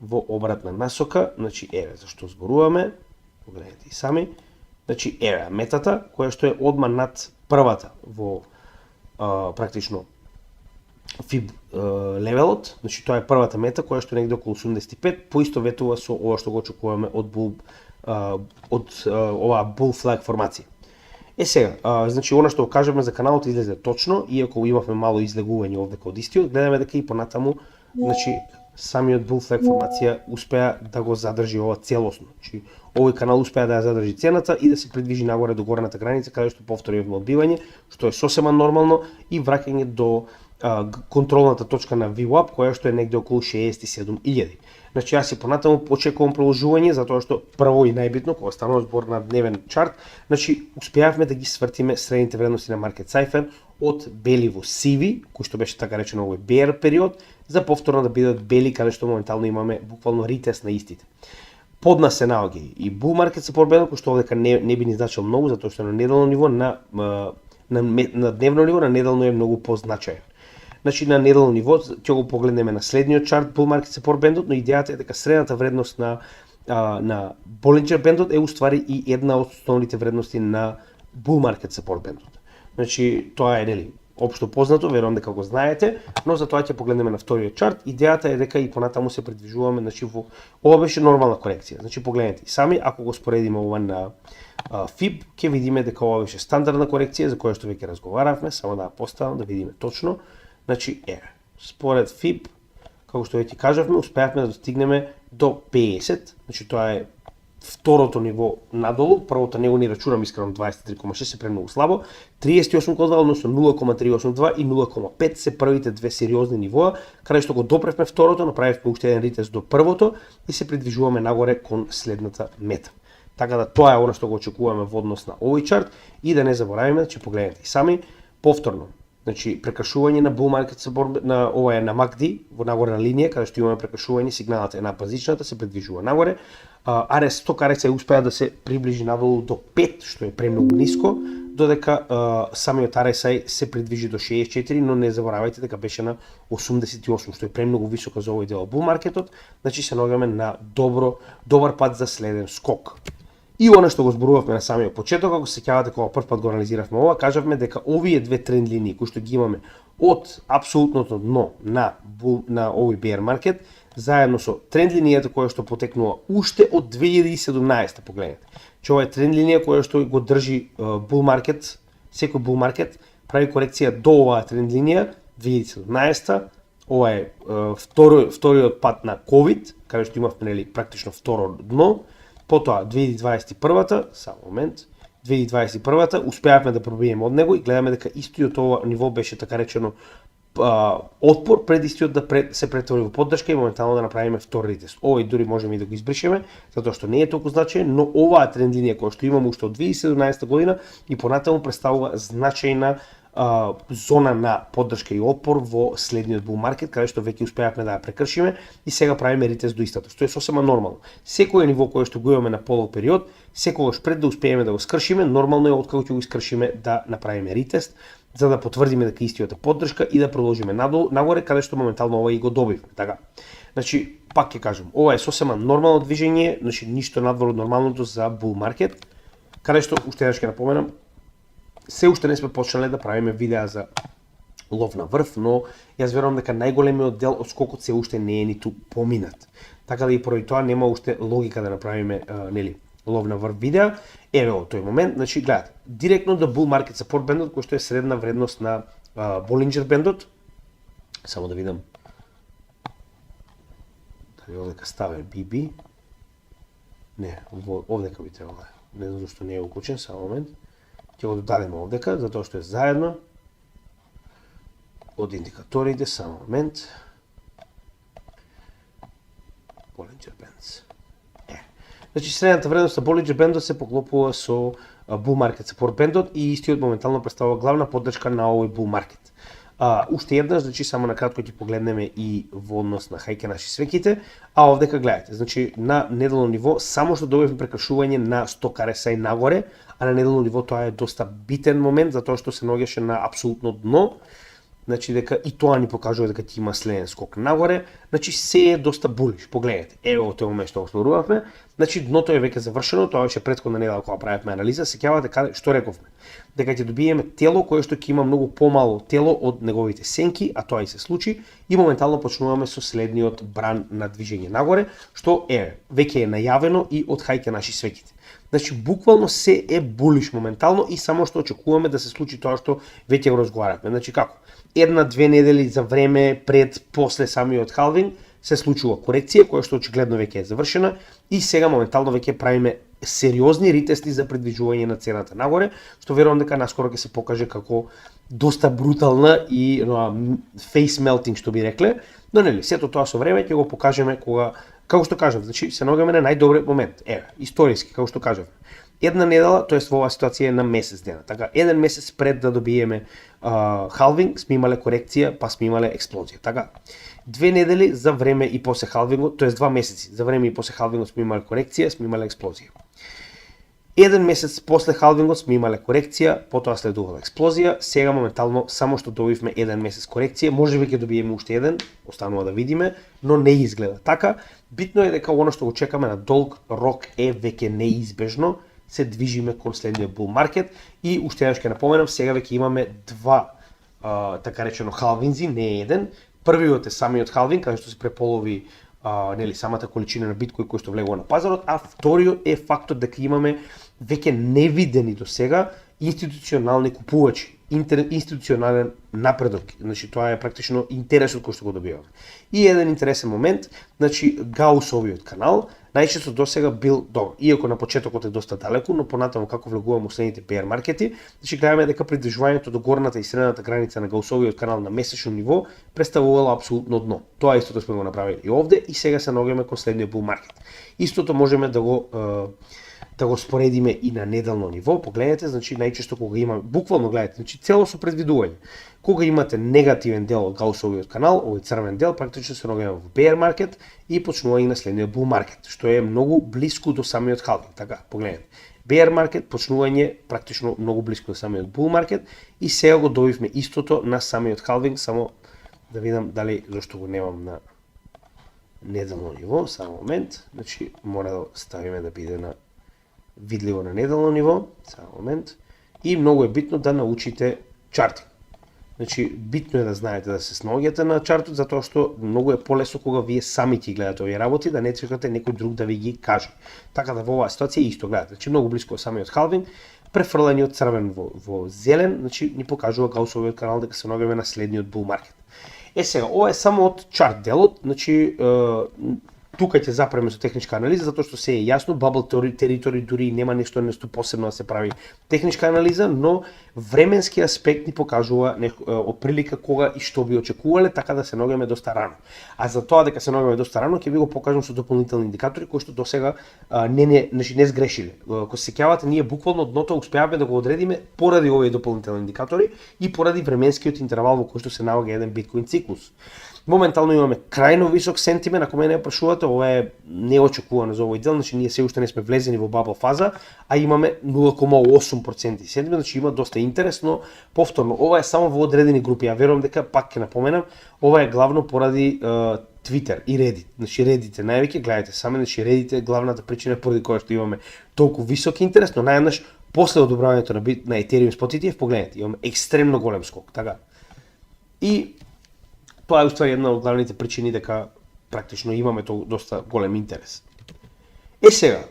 во обратна насока, значи еве зашто зборуваме, погледнете и сами. Значи, еве метата, која што е одма над првата во практично FIB левелот, значи тоа е првата мета која што е негде околу 85, поистоветува со ова што го очекуваме од оваа bull flag формација. Сега, значи она што го кажеме за каналот излезе точно, иако имавме мало излегување овде од истиот, гледаме дека и понатаму, значи самиот bull flag формација успеа да го задржи ова целосно. Значи, овој канал успеа да ја задржи цената и да се придвижи нагоре до горната граница, каде што повтори одбивање, што е сосема нормално и враќање до контролната точка на VWAP, која што е негде околу 67.000. Значи, јас и понатаму очекувам продолжување, затоа што прво и најбитно, кога станува збор на дневен чарт, значи, успеавме да ги свртиме средните вредности на Market Cypher од бели во сиви, кој што беше така речено овој bear период, за повторно да бидат бели, каде што моментално имаме буквално ретест на истите. Под нас се наоѓа и bull market support band, кој што овдека не би ни значил многу, затоа што на неделно ниво, на дневно ниво, на неделно е многу позначаен. Значи, на неделно ниво ќе го погледнеме на следниот чарт bull market support band, но идејата е дека средната вредност на Bollinger Band е уствари и една од основните вредности на bull market support band. Значи, тоа е нели општо познато, верувам дека го знаете, но за тоа ќе погледнеме на вториот чарт. Идејата е дека и понатаму се придвижуваме, значи ова беше нормална корекција. Значи погледнете, сами ако го споредиме ова на FIB, ќе видиме дека ова беше стандардна корекција за која што веќе разговаравме, само да ја поставам да видиме точно. Значи според FIB, како што веќе кажавме, успеавме да достигнеме до 50, значи тоа е второто ниво надолу, првото него ни рачунам искрено 23,6 се премногу слабо, 38,2, односно 0,382 и 0,5 се првите две сериозни нивоа, каде што го допревме второто, направивме уште еден ритест до првото и се придвижуваме нагоре кон следната мета. Така да тоа е она што го очекуваме во однос на овој чарт и да не заборавиме, че погледнете и сами повторно. Значи прекршување на bull market support на ова е на MACD во нагорна линија, каде што имаме прекршување, сигналот е на базичната, се придвижува нагоре. RS100 RSI успеа да се приближи надолу до 5, што е премногу ниско, додека самиот RSI се придвижи до 64, но не заборавајте дека беше на 88, што е премногу високо за овој дел bull маркетот, значи се наоѓаме на добар пат за следен скок. И она што го зборувавме на самиот почеток, ако се сеќавате кога прв пат го анализиравме ова, кажавме дека овие две тренд линии кои што ги имаме од апсолутното дно на овој bear market, заедно со тренд линијата која што потекнува уште од 2017, погледнете. Че ова е тренд линија која што го држи bull market, секој bull market прави корекција до оваа тренд линија 2017. Ова е вториот пат на COVID, каде што имавме нели практично второ дно. Потоа 2021-та, само момент, 2021-та успеавме да пробиеме од него и гледаме дека истиот ова ниво беше така речено отпор пред истиот да се претвори во поддршка и моментално да направиме втори ритест. Овој дури можеме и да го избришеме, затоа што не е толку значаен, но оваа тренд линија која што имаме уште од 2017 година и понатаму представува значајна зона на поддршка и отпор во следниот bull market, каде што веќе успеавме да ја прекршиме и сега правиме ритест до истата, што е сосема нормално. Секој ниво кое што го имаме на полог период, секогаш пред да успееме да го скршиме, нормално е откако ќе го искршиме да направиме ритест, за да потврдиме дека истиот е поддршка и да продолжиме нагоре, каде што моментално ова и го добивме. Така. Значи, пак ќе кажам, ова е сосема нормално движење, значи ништо надвор од нормалното за bull market, каде што уште еднаш ќе напоменам, се уште не сме почнале да правиме видеа за лов на врв, но јас верувам дека најголемиот дел од скокот се уште не е ниту поминат. Така да и поради тоа нема уште логика да направиме нели лов на врв видеа. Еве во тој момент, значи гледате, директно до bull market support бендот кој што е средна вредност на Bollinger бендот. Само да видам дали овдека ставе BB. Не, овдека би требало. Не знам зашто не е укучен, само момент. Ќе го додадеме овдека, затоа што е заедно од индикаторите, само момент. Bollinger Bands. Значи, средната вредност на Bollinger Bandот се поклопува со bull market support бендот и истиот моментално представува главна поддршка на овој bull market. Уште еднаш, значи само на кратко ќе погледнеме и во однос на хајке наши свеките, а овдека гледате, значи на неделно ниво само што добивме прекршување на 100 RSI нагоре, а на неделно ниво тоа е доста битен момент затоа што се наоѓаше на апсолутно дно. Значи дека и тоа ни покажува дека ќе има следен скок нагоре, значи се е доста булиш. Погледнете, еве во тој момент што го зборувавме, значи дното е веќе завршено, тоа беше претходна недела кога правевме анализа, сеќавате каде што рековме, дека ќе добиеме тело кое што ќе има многу помало тело од неговите сенки, а тоа и се случи, и моментално почнуваме со следниот бран на движење нагоре, што веќе е најавено и од хајке наши свеките. Значи буквално се е булиш моментално и само што очекуваме да се случи тоа што веќе го разговаравме. Значи како? Една-две недели за време пред после самиот халвинг, се случува корекција која што очигледно веќе е завршена и сега моментално веќе правиме сериозни ритести за придвижување на цената нагоре, што верувам дека наскоро ќе се покаже како доста брутална и face melting што би рекле, но нели сето тоа со време ќе го покажеме кога, како што кажав, значи се наоѓаме на најдобриот момент. Еве, историски како што кажав. Една недела, тоест во оваа ситуација е на месец дена. Така, еден месец пред да добиеме халвинг, сме имале корекција, па сме имале експлозија. Така, 2 недели за време и после халвингот, тоест 2 месеци за време и после халвингот сме имале корекција, сме имале експлозија. Еден месец после халвингот сме имале корекција, потоа следувала експлозија, сега моментално само што добивме еден месец корекција, можеби ќе добиеме уште еден, останува да видиме, но не изгледа така. Битно е дека оно што го чекаме на долг рок е веќе неизбежно, се движиме кон следниот bull market и уште еднаш ќе напоменам, сега веќе имаме два така речено халвинзи, не еден. Првиот е самиот халвинг, каде што се преполови нели самата количина на биткоин кој што влегува на пазарот, а вториот е фактот дека имаме веќе невидени до сега институционални купувачи, институционален напредок. Значи тоа е практично интересот кој што го добиваме. И еден интересен момент, значи Гаусовиот канал најчесто досега бил добар. Иако на почетокот е доста далеку, но понатаму како влегуваме во следните bear маркети, значи гледаме дека придржувањето до горната и средната граница на Гаусовиот канал на месечно ниво представувало апсолутно дно. Тоа истото сме го направили и овде и сега се наоѓаме кон следниот bull маркет. Истото можеме да го споредиме и на неделно ниво. Погледнете, значи најчесто кога има буквално гледате, значи целосно предвидување. Кога имате негативен дел од Гаусовиот канал, овој црвен дел практично се наоѓаме во bear market и почнува и на следниот bull market, што е многу блиску до самиот халвинг. Така, погледнете. Bear market почнување практично многу блиску до самиот bull market и сега го добивме истото на самиот халвинг, само да видам дали зашто го немам на неделно ниво, само момент. Значи мора да ставиме да биде на видливо на неделно ниво, само момент. И многу е битно да научите чартинг. Значи, битно е да знаете да се снаоѓате на чартот, затоа што многу е полесно кога вие сами ќе гледате овие работи, да не чекате некој друг да ви ги каже. Така да во оваа ситуација исто гледате. Значи, многу блиско е самиот халвинг, префрланиот црвен во зелен, значи ни покажува Гаусовиот канал дека се наоѓаме на следниот bull market. Сега, ова е само од чарт делот, значи тука ќе запреме со техничка анализа, затоа што се е јасно, bubble territory дури нема нешто посебно да се прави техничка анализа, но временски аспект ни покажува отприлика кога и што би очекувале, така да се наоѓаме доста рано. А за тоа дека се наоѓаме доста рано, ќе ви го покажам со дополнителни индикатори кои што досега не сгрешиле. Кога се сеќавате, ние буквално дното успеавме да го одредиме поради овие дополнителни индикатори и поради временскиот интервал во кој што се наоѓа еден биткоин циклус. Моментално имаме крајно висок сентимент, ако мене ја прашувате, ова е неочекувано за овој дел, значи ние се уште не сме влезени во бабл фаза, а имаме 0,8% сентимент, значи има доста интересно. Повторно, ова е само во одредени групи, ја верувам дека пак ќе напоменам, ова е главно поради Twitter и Reddit. Значи Reddit е највеќе, гледате сами, значи Reddit е главната причина поради која што имаме толку висок интерес, но најнаш после одобравањето на Ethereum Spot ETF, погледнете, имаме екстремно голем скок, така. И тоа е уствари една од главните причини дека практично имаме доста голем интерес. Сега,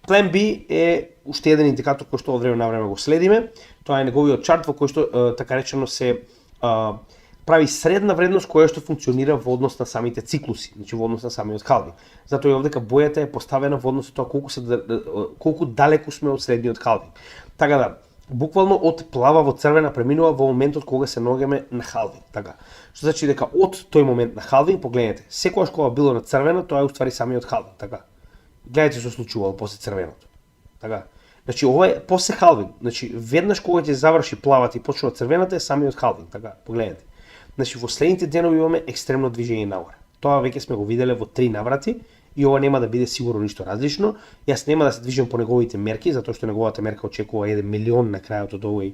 Plan B е уште еден индикатор кој што од време на време го следиме. Тоа е неговиот чарт во кој што така речено се прави средна вредност која што функционира во однос на самите циклуси, значи во однос на самиот халвинг. Затоа и овдека бојата е поставена во однос на тоа колку далеку сме од средниот халвинг. Така да, буквално од плава во црвена преминува во моментот кога се наоѓаме на халвинг, така. Што значи дека од тој момент на халвинг, погледнете, секогаш кога било на црвена, тоа е уствари самиот халвинг, така. Гледате што случувало после црвеното. Така. Значи ова е после халвинг, значи веднаш кога ќе заврши плавата и почнува црвената е самиот халвинг, така. Погледнете. Значи во следните денови имаме екстремно движење нагоре. Тоа веќе сме го виделе во 3 наврати и ова нема да биде сигурно ништо различно. Јас нема да се движам по неговите мерки, затоа што неговата мерка очекува 1 милион на крајот од овој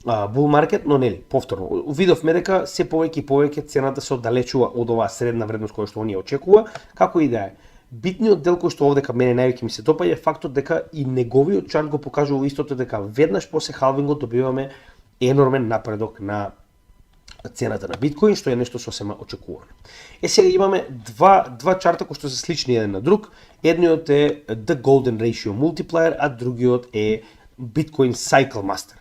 bull market, но нели, повторно, видовме дека се повеќе и повеќе цената се оддалечува од оваа средна вредност која што оние очекува, како и да е. Битниот дел кој што овдека мене највеќе ми се допаѓа е фактот дека и неговиот чарт го покажува истото, дека веднаш после халвингот добиваме енормен напредок на цената на биткоин, што е нешто сосема очекувано. Сега имаме два чарта кои што се слични еден на друг. Едниот е The Golden Ratio Multiplier, а другиот е Bitcoin Cycle Master.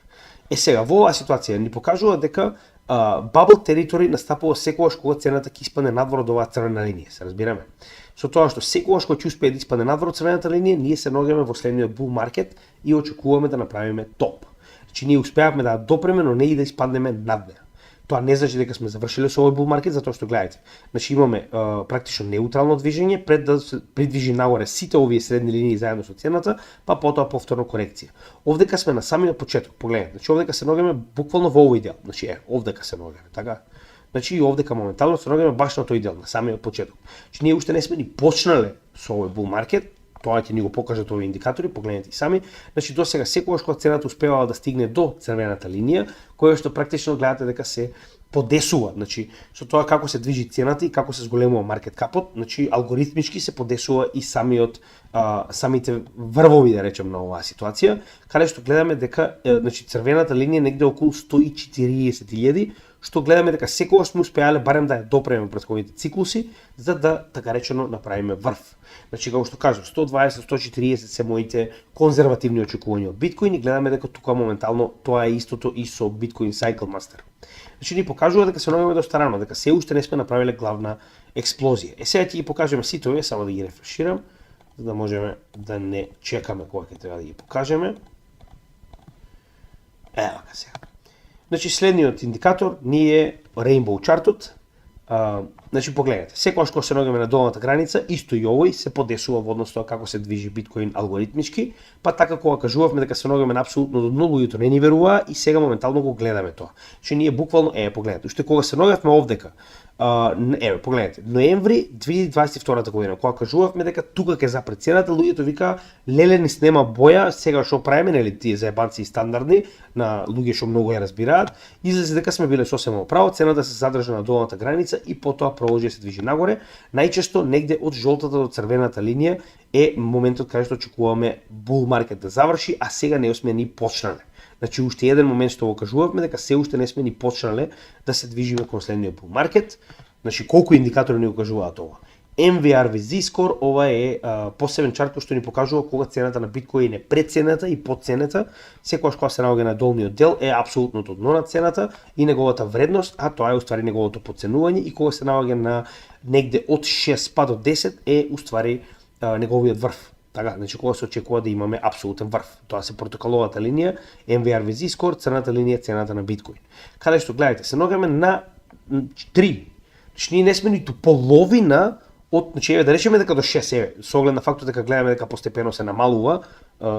Сега, во оваа ситуација ни покажува дека Bubble territory настапува секогаш кога цената ќе испадне надвор од оваа црвена линија, се разбираме. Со тоа што секогаш кога ќе успее да испадне надвор од црвената линија, ние се наоѓаме во следниот bull market и очекуваме да направиме топ. Значи ние успеавме да допреме, но не и да испаднеме над неа. Тоа не значи дека сме завршиле со овој bull market, затоа што гледате. Значи имаме практично неутрално движење пред да се придвижи нагоре сите овие средни линии заедно со цената, па потоа повторно корекција. Овдека сме на самиот почеток, погледнете. Значи овдека се наоѓаме буквално во овој дел. Значи овдека се наоѓаме, така? Значи и овдека моментално се наоѓаме баш на тој дел, на самиот почеток. Значи ние уште не сме ни почнале со овој bull market. Тоа ќе ни го покажат овие индикатори, погледнете и сами. Значи досега секогаш кога цената успевала да стигне до црвената линија, која што практично гледате дека се подесува, значи со тоа како се движи цената и како се зголемува маркет капот, значи алгоритмички се подесува и самите врвови, да речем, на оваа ситуација, каде што гледаме дека значи црвената линија негде околу 140.000, што гледаме дека секогаш сме успеале барем да ја допреме претходните циклуси, за да така речено направиме врв. Значи како што кажав, 120-140 се моите конзервативни очекувања од биткоин и гледаме дека тука моментално тоа е истото и со Bitcoin Cycle Master. Значи ни покажува дека се наоѓаме доста рано, дека се уште не сме направиле главна експлозија. Сега ќе ги покажеме сите овие, само да ги рефреширам, за да можеме да не чекаме кога ќе треба да ги покажеме. Ева ка сега. Значи следниот индикатор ни е Rainbow чартот. Значи погледнете, секогаш кога се наоѓаме на долната граница, исто и овој се подесува во однос тоа како се движи биткоин алгоритмички, па така кога кажувавме дека се наоѓаме на апсолутно до дно, луѓето не ни веруваа и сега моментално го гледаме тоа. Значи ние буквално погледнете, уште кога се наоѓавме овдека, погледнете, ноември 2022 година, кога кажувавме дека тука ќе запре цената, луѓето викаа леле не снема боја, сега што правиме, нели тие заебанци и стандардни на луѓе што многу ја разбираат, излезе дека сме биле сосема право, цената се задржа на долната граница и потоа продолжи да се движи нагоре. Најчесто негде од жолтата до црвената линија е моментот каде што очекуваме bull market да заврши, а сега не сме ни почнале. Значи уште еден момент што го кажувавме дека се уште не сме ни почнале да се движиме кон следниот bull market. Значи колку индикатори ни го кажуваат ова. MVRV score, ова е посебен чарт кој што ни покажува кога цената на биткоин е пред цената и под цената, секогаш кога се наоѓа на долниот дел е апсолутното дно на цената и неговата вредност, а тоа е уствари неговото подценување, и кога се наоѓа на негде од 6 па до 10 е уствари неговиот врв. Така, значи кога се очекува да имаме апсолутен врв. Тоа се протоколовата линија, MVRV score, црната линија цената на биткоин. Каде што гледате, се наоѓаме на 3. Значи ние не сме ниту половина од, значи да речеме дека до 6 со оглед на фактот дека гледаме дека постепено се намалува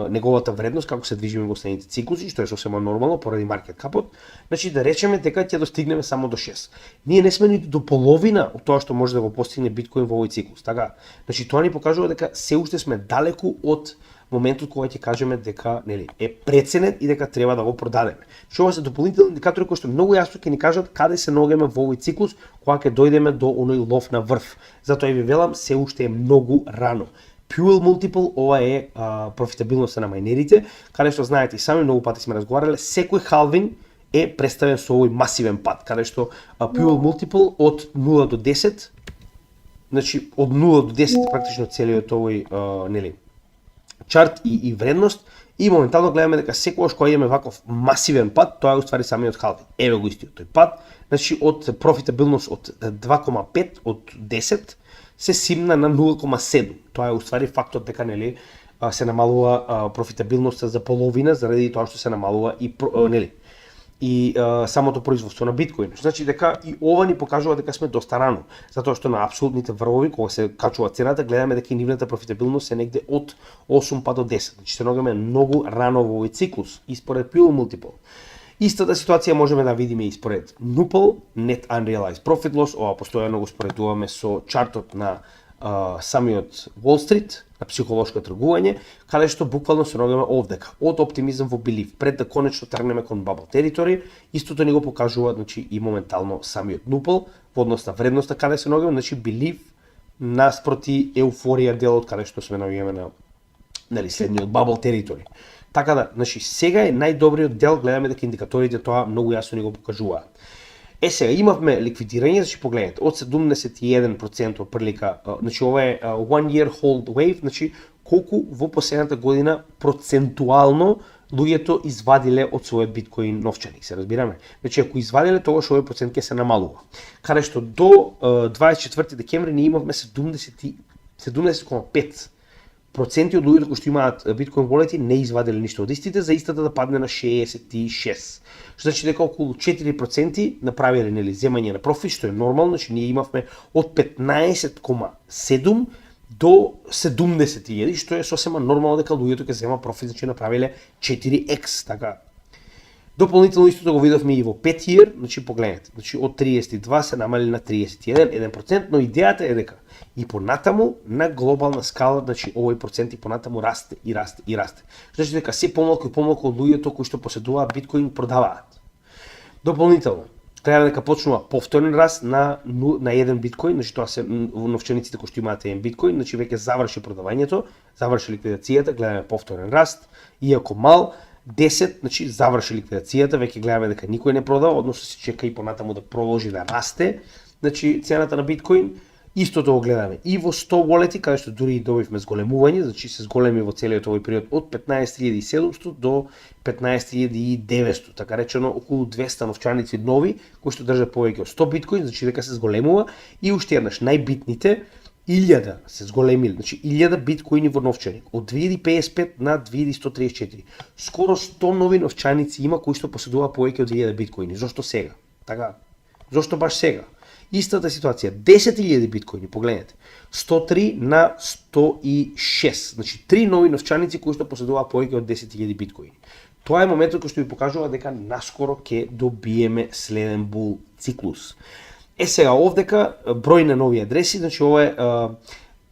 неговата вредност како се движиме во следните циклуси, што е сосема нормално поради маркет капот. Значи да речеме дека ќе достигнеме само до 6. Ние не сме ниту до половина од тоа што може да го постигне биткоин во овој циклус, така? Значи тоа ни покажува дека се уште сме далеку од моментот кога ќе кажеме дека нели е преценет и дека треба да го продадеме. Што ова се дополнителни индикатори кои што многу јасно ќе ни кажат каде се наоѓаме во овој циклус кога ќе дојдеме до оној лов на врв. Затоа и ви велам, се уште е многу рано. Fuel multiple, ова е профитабилноста на мајнерите, каде што знаете и сами многу пати сме разговарале, секој халвин е представен со овој масивен пат, каде што fuel multiple од 0 до 10, значи од 0 до 10 практично целиот овој нели чарт и вредност, и моментално гледаме дека секогаш кога имаме ваков масивен пат, тоа е уствари самиот халвин. Еве го истиот тој пат, значи од профитабилност од 2,5 од 10 се симна на 0,7. Тоа е уствари фактот дека нели се намалува профитабилноста за половина заради тоа што се намалува и нели и самото производство на биткоин. Значи дека и ова ни покажува дека сме доста рано, затоа што на апсолутните врвови кога се качува цената гледаме дека нивната профитабилност е негде од 8 па до 10. Значи се наоѓаме многу рано во овој циклус и според Fuel Multiple. Истата ситуација можеме да видиме и според NUPL, Net Unrealized Profit Loss, ова постојано го споредуваме со чартот на самиот Wall Street, на психолошко тргување, каде што буквално се наоѓаме овдека, од оптимизам во belief, пред да конечно тргнеме кон bubble territory, истото ни го покажува, значи и моментално самиот NUPL во однос на вредноста каде се наоѓаме, значи belief наспроти еуфорија делот каде што сме наоѓаме на нели следниот bubble territory. Така да, значи сега е најдобриот дел, гледаме дека индикаторите тоа многу јасно ни го покажуваат. Сега имавме ликвидирање, значи погледнете, од 71% прилика, значи ова е one year hold wave, значи колку во последната година процентуално луѓето извадиле од својот биткоин новчаник, се разбираме. Значи ако извадиле, тогаш овој процент ќе се намалува. Каде што до 24 декември ние имавме 70,5% од луѓето кои што имаат биткоин волети не извадиле ништо од истите, за истата да падне на 66. Што значи дека околу 4% направиле нели земање на профит, што е нормално, значи ние имавме од 15,7 до 70.000, што е сосема нормално дека луѓето ќе зема профит, значи направиле 4x, така. Дополнително истото го видовме и во 5 year, значи погледнете, значи од 32 се намали на 31, 1%, но идејата е дека и понатаму на глобална скала, значи овој процент и понатаму расте и расте и расте. Значи дека се помалку и помалку од луѓето кои што поседуваат биткоин продаваат. Дополнително гледаме дека почнува повторен раст на 1 биткоин, значи тоа се новчаниците кои што имаат 1 биткоин, значи веќе заврши продавањето, заврши ликвидацијата, гледаме повторен раст, иако мал, 10, значи заврши ликвидацијата, веќе гледаме дека никој не продава, односно се чека и понатаму да продолжи да расте, значи цената на биткоин. Истото го гледаме и во 100 волети, каде што дури и добивме зголемување, значи се зголеми во целиот овој период од 15.700 до 15.900, така речено околу 200 новчаници нови, кои што држат повеќе од 100 биткоин, значи дека се зголемува и уште еднаш најбитните 1000 се зголемиле, значи 1000 биткоини во новчаник, од 2055 на 2134. Скоро 100 нови новчаници има кои што поседуваат повеќе од 1000 биткоини. Зошто сега? Така. Зошто баш сега? Истата ситуација, 10.000 биткоини, погледнете, 103 на 106, значи 3 нови новчаници кои што поседуваат повеќе од 10.000 биткоини. Тоа е моментот кој што ви покажува дека наскоро ќе добиеме следен бул циклус. Сега овдека број на нови адреси, значи ова е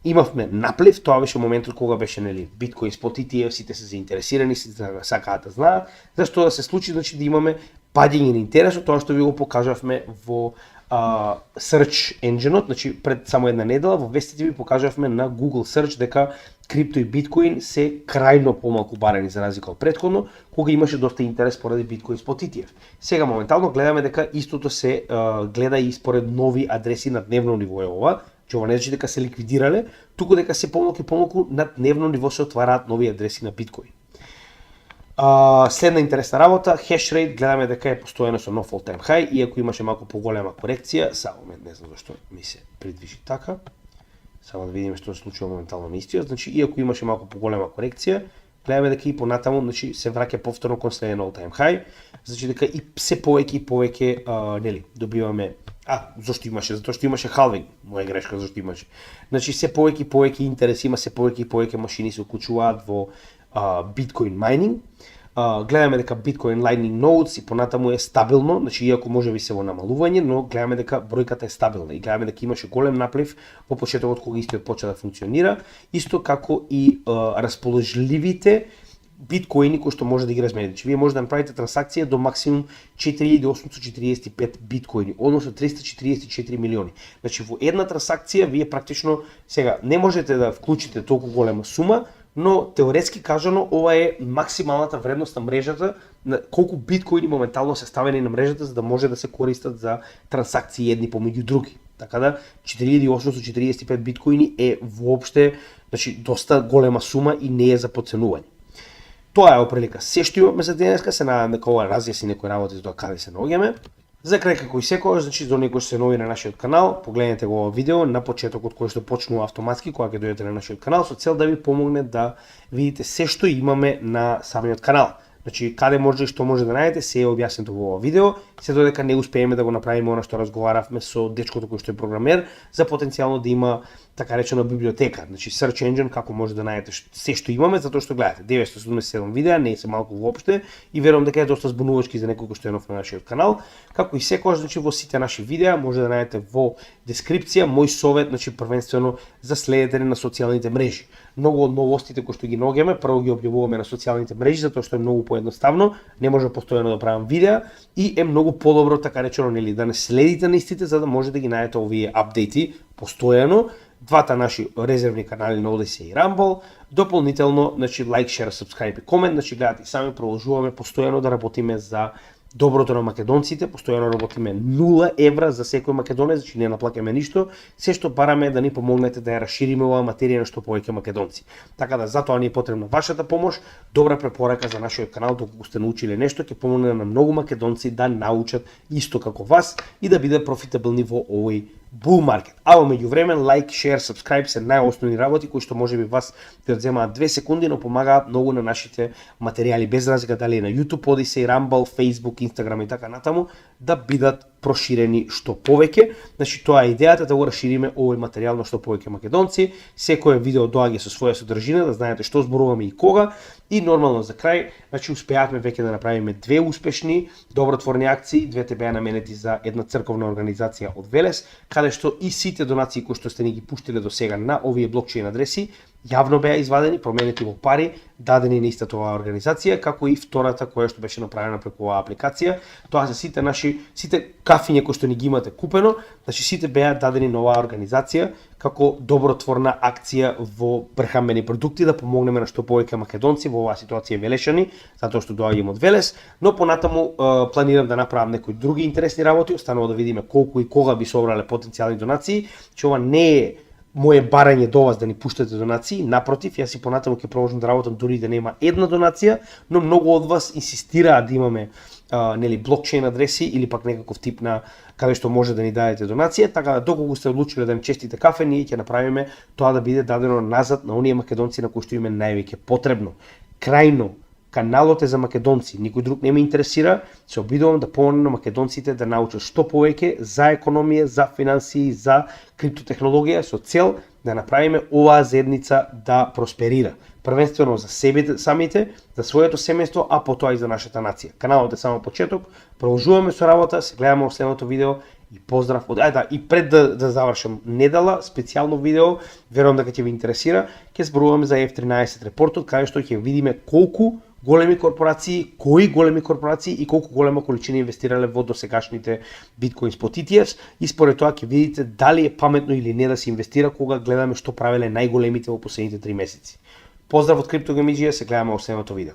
имавме наплив, тоа беше моментот кога беше нели биткоин спот ETF, сите се заинтересирани, сите сакаат да знаат, зашто да се случи, значи да имаме падање на интересот, тоа што ви го покажавме во search engine-от, значи пред само една недела во вестите ви покажавме на Google Search дека крипто и биткоин се крајно помалку барени за разлика од претходно, кога имаше доста интерес поради биткоин спот ETF. Сега моментално гледаме дека истото се гледа и според нови адреси на дневно ниво е ова, че ова не значи дека се ликвидирале, туку дека се помалку и помалку на дневно ниво се отвараат нови адреси на биткоин. Следна интересна работа, хешрейт, гледаме дека е постојано со нов all-time high, иако имаше малку поголема корекција, само момент, не знам зашто ми се придвижи така. Само да видиме што се случува моментално на истиот, значи иако имаше малку поголема корекција, гледаме дека и понатаму, значи се враќа повторно кон следен all-time high, значи дека и се повеќе и повеќе нели добиваме. Зошто имаше? Затоа што имаше халвинг, моја грешка зашто имаше. Значи се повеќе и повеќе интерес има, се повеќе и повеќе машини се уклучуваат во биткоин майнинг. Гледаме дека биткоин Lightning Nodes и понатаму е стабилно, значи иако може би се во намалување, но гледаме дека бројката е стабилна и гледаме дека имаше голем наплив во почетокот кога истиот почна да функционира, исто како и расположливите биткоини кои што може да ги размените. Значи вие може да направите трансакција до максимум 4845 биткоини, односно 344 милиони. Значи во една трансакција вие практично сега не можете да вклучите толку голема сума, но теоретски кажано ова е максималната вредност на мрежата, на колку биткоини моментално се ставени на мрежата за да може да се користат за трансакции едни помеѓу други. Така да 4845 биткоини е воопште, значи доста голема сума и не е за подценување. Тоа е оприлика се што имаме за денеска, се надам дека ова разјасни некои работи за тоа каде се наоѓаме. За крај како и секогаш, значи за оние кои се нови на нашиот канал, погледнете го ова видео на почетокот кој што почнува автоматски кога ќе дојдете на нашиот канал со цел да ви помогне да видите се што имаме на самиот канал. Значи каде може и што може да најдете се е објаснето во ова видео, се додека не успееме да го направиме она што разговаравме со дечкото кој што е програмер за потенцијално да има така речено библиотека, значи search engine како може да најдете се што имаме, затоа што гледате 977 видеа, не се малку воопште и верувам дека е доста збунувачки за некој кој што е нов на нашиот канал. Како и секогаш, значи во сите наши видеа може да најдете во дескрипција мој совет, значи првенствено за следење на социјалните мрежи. Многу од новостите кои што ги наоѓаме, прво ги објавуваме на социјалните мрежи затоа што е многу поедноставно, не може постојано да правам видеа и е многу подобро така речено нели да не следите на истите за да може да ги најдете овие апдејти постојано. Двата наши резервни канали на Odyssey и Rumble, дополнително, значи лайк, шер, subscribe и комент, значи гледате и сами продолжуваме постојано да работиме за Доброто на македонците, постојано работиме 0 евра за секој македонец, значи не наплаќаме ништо, се што бараме да ни помогнете да ја расшириме оваа материја на што повеќе македонци. Така да затоа ни е потребна вашата помош, добра препорака за нашиот канал, доколку сте научиле нешто, ќе помогне на многу македонци да научат исто како вас и да бидат профитабилни во овој bull market. А во меѓувреме, лайк, шер, сабскрајб се најосновни работи кои што можеби вас да одземаат 2 секунди, но помагаат многу на нашите материјали, без разлика дали е на YouTube, Odyssey, Rumble, Facebook, Instagram и така натаму, да бидат проширени што повеќе. Значи тоа е идејата, да го расшириме овој материјал на што повеќе македонци. Секое видео доаѓа со своја содржина, да знаете што зборуваме и кога. И нормално за крај, значи успеавме веќе да направиме 2 успешни добротворни акции, двете беа наменети за една црковна организација од Велес, каде што и сите донации кои што сте ни ги пуштиле до сега на овие блокчейн адреси јавно беа извадени, променети во пари, дадени на истата оваа организација, како и втората која што беше направена преку оваа апликација. Тоа се сите кафиња кои што ни ги имате купено, значи сите беа дадени на оваа организација како добротворна акција во прехранбени продукти, да помогнеме на што повеќе македонци во оваа ситуација велешани, затоа што доаѓаме од Велес, но понатаму планирам да направам некои други интересни работи, останува да видиме колку и кога би собрале потенцијални донации, че ова не е моje барање до вас да ни пуштате донации, напротив, јас и понатаму ќе продолжам да работам дури да нема една донација, но многу од вас инсистираат да имаме нели блокчейн адреси или пак некаков тип на каде што може да ни дадете донација, така да доколку сте одлучиле да им честите кафе, ние ќе направиме тоа да биде дадено назад на оние македонци на кои што им е највеќе потребно. Крајно, каналот е за македонци, никој друг не ме интересира, се обидувам да помогнам на македонците да научат што повеќе за економија, за финансии, за криптотехнологија, со цел да направиме оваа заедница да просперира. Првенствено за себе самите, за своето семејство, а потоа и за нашата нација. Каналот е само почеток, продолжуваме со работа, се гледаме во следното видео и поздрав. И пред да завршам недела, специјално видео, верувам дека ќе ви интересира, ќе зборуваме за F13 репортот, каде што ќе видиме колку големи корпорации, кои големи корпорации и колку голема количина инвестирале во досегашните биткоин спот ETFs, и според тоа ќе видите дали е паметно или не да се инвестира кога гледаме што правеле најголемите во последните 3 месеци. Поздрав од Криптогамиџија, се гледаме во следното видео.